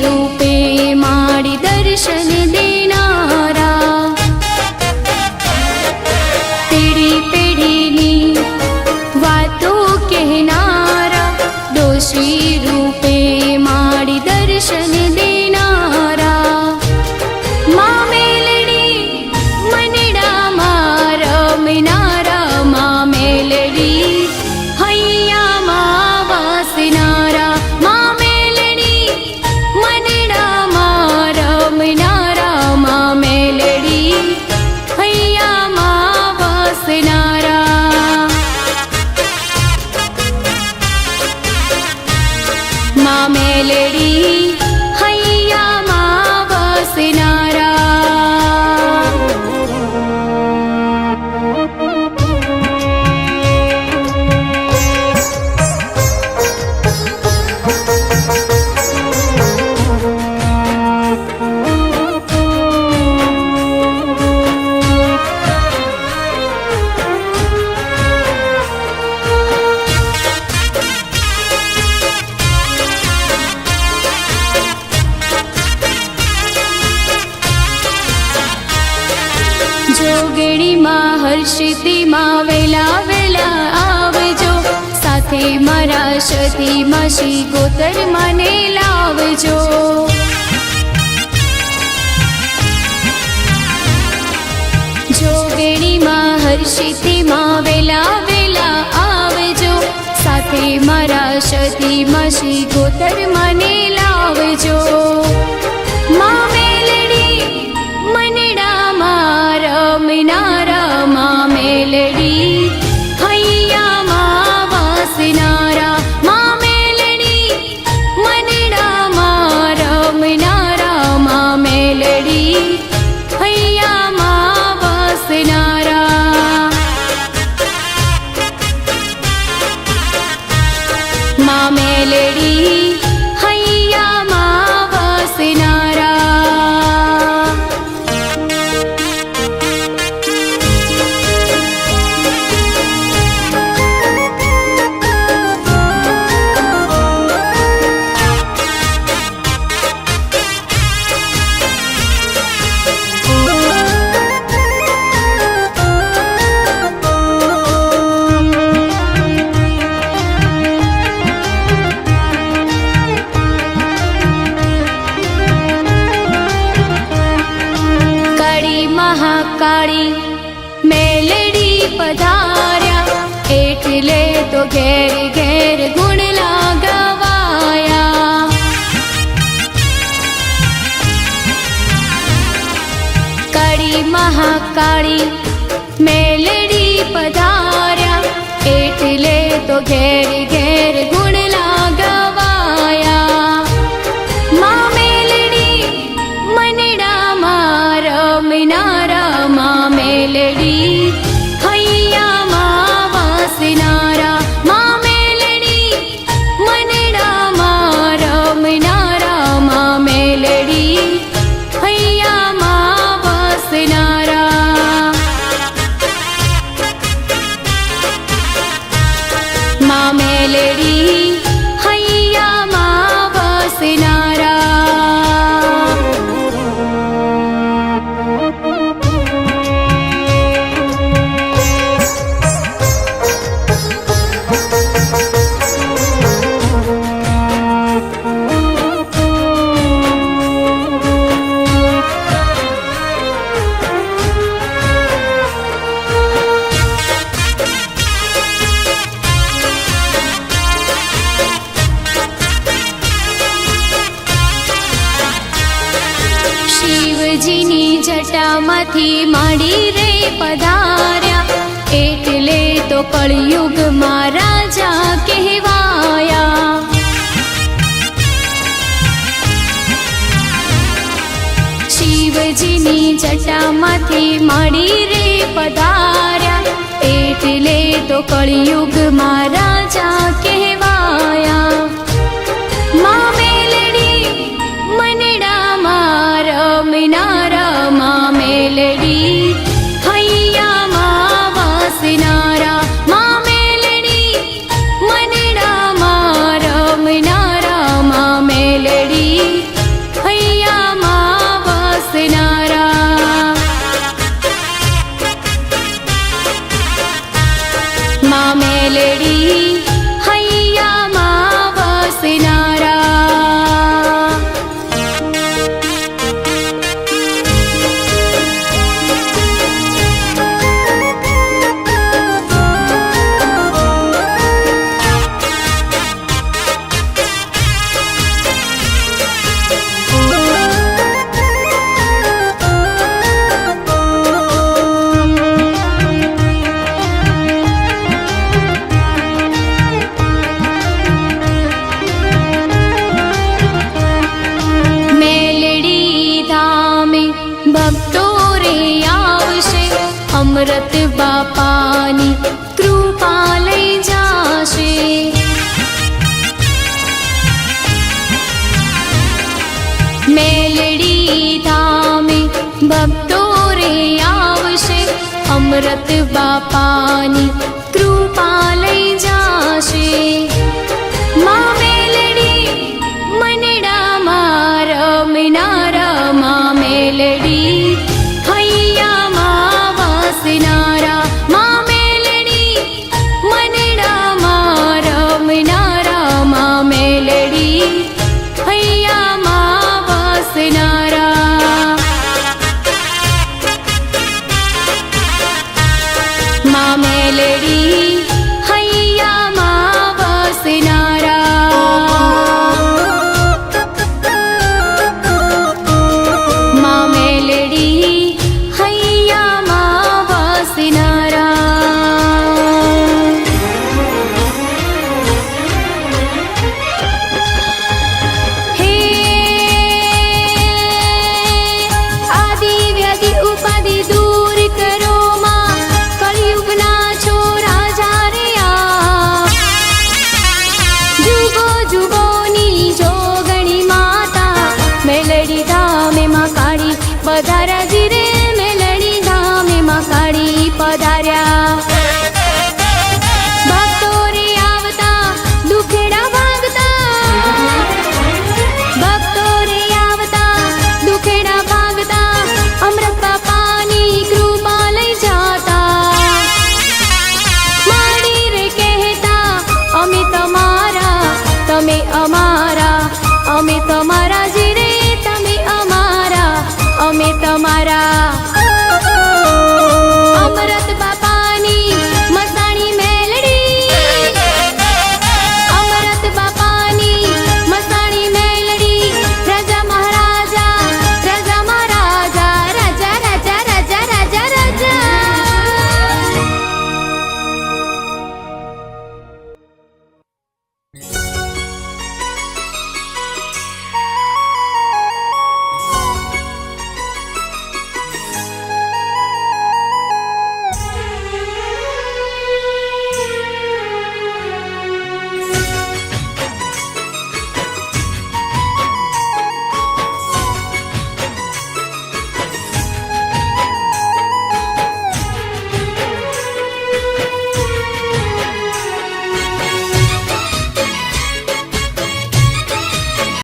रूपे माड़ी दर्शन देनारा, पीढ़ी पीढ़ी नी वातो कहनारा, डोशी रूपे माड़ी दर्शन देनारा। माँ मेलडी मनडा मारा मिनारा, माँ मेलडी हैया माँ वासनारा, माँ मेलडी मनडा मारा मिनारा, माँ मेलडी हैया माँ वासनारा। माँ मेलडी हैया माँ वासनारा। जोगणी माँ हर्षिती माँ वेला वेला आवजो, साथे मारा सती मासी गोतर माने लावजो। जोगणी माँ हर्षिती माँ वेला वेला आवजो, साथे मारा सती मासी गोतर माने लावजो। माँ मेलडी मनडा मारा मिनारा, माँ मेलडी हैया माँ वासनारा, माँ मेलडी मनडा मारा मिनारा, माँ मेलडी हैया माँ वासनारा। माँ मेलडी हैया माँ वासनारा। महाकाली मेलडी पधार्या, एटले तो घेर घेर गुण लगावाया। काली महाकाली मेलडी पधार्या, एटले तो घेर घेर गुण लगावाया। माँ मेलडी मनडा मारा मिनारा, माँ मेलडी हैया माँ वासनारा, माँ मेलडी मनडा मारा मिनारा, माँ मेलडी हैया माँ वासनारा। माँ मेलडी हैया माँ वासनारा। शिवजीनी जटामाथी माड़ी रे पधार्या, एटले तो कलयुग मां राजा कहवाया। शिवजीनी जटामाथी माड़ी रे पधार्या, एटले तो कलयुग मां राजा कहवाया। माँ मेलडी मनडा मारा मिनारा, माँ मेलडी हैया माँ वासनारा, माँ मेलडी मनडा मारा मिनारा, माँ मेलडी ભક્તો રે આવશે, અમૃત બાપાની કૃપા લઈ જાશે. મેલડી ધામે ભક્તો રે આવશે, અમૃત બાપાની કૃપા લઈ જાશે. મા મેલડી મનડામાં રમનારા, મા મેલડી હૈયામાં વાસનારા, મા મેલડી મનડામાં રમનારા, મા મેલડી હૈયામાં વાસનારા. મા મેલડી હૈયામાં વાસનારા, મા મેલડી હૈયામાં વાસનારા. હે આદિ વ્યાધિ ઉપાધિ દૂર કરો માં, કળિયુગના છો રાજા રે આ. જુગો જુગોની જોગણી માતા મેલડી